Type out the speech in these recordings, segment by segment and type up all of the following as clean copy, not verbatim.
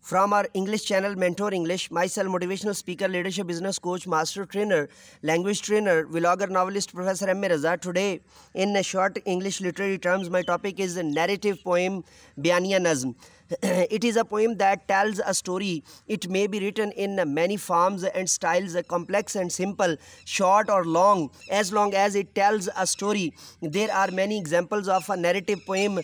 From our English channel Mentor English, myself motivational speaker, leadership business coach, master trainer, language trainer, vlogger, novelist, Prof MA Raza. Today in short English literary terms, my topic is a narrative poem بیانیہ نظم. It is a poem that tells a story. It may be written in many forms and styles, complex and simple, short or long as it tells a story. There are many examples of a narrative poem,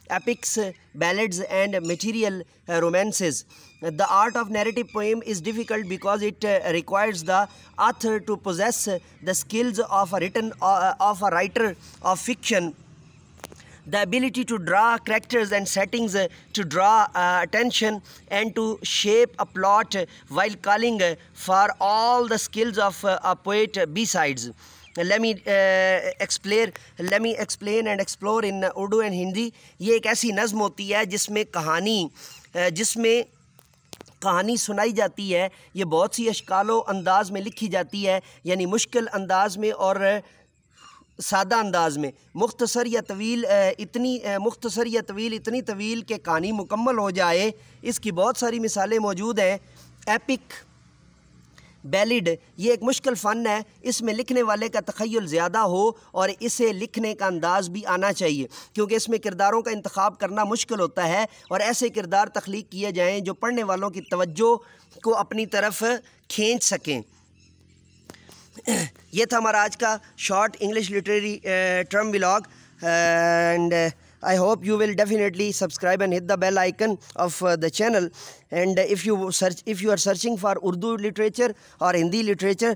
epics, ballads and material romances. The art of narrative poem is difficult because it requires the author to possess the skills of a writer of fiction, the ability to draw characters and settings, to draw attention and to shape a plot, while calling for all the skills of a poet besides. Let me explain and explore in Urdu and Hindi. ये एक ऐसी नज़्म होती है जिसमें कहानी सुनाई जाती है. ये बहुत सी अशकालो अंदाज़ में लिखी जाती है, यानी मुश्किल अंदाज़ में और सादा अंदाज़ में. मुख्तसर या तवील इतनी तवील कि कहानी मुकम्मल हो जाए. इसकी बहुत सारी मिसालें मौजूद हैं. एपिक, बैलिड, ये एक मुश्किल फ़न है. इसमें लिखने वाले का तख़य्युल ज़्यादा हो और इसे लिखने का अंदाज़ भी आना चाहिए, क्योंकि इसमें किरदारों का इंतखाब करना मुश्किल होता है और ऐसे किरदार तख्लीक किए जाएँ जो पढ़ने वालों की तवज्जो को अपनी तरफ खींच सकें. ये था हमारा आज का short English literary term vlog, and I hope you will definitely subscribe and hit the bell icon of the channel. And if you are searching for Urdu literature or Hindi literature,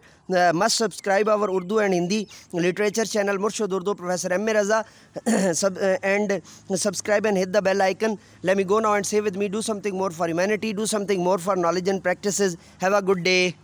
must subscribe our Urdu and Hindi literature channel Murshid Urdu Prof MA Raza, and subscribe and hit the bell icon. Let me go now and say with me, do something more for humanity, do something more for knowledge and practices. Have a good day.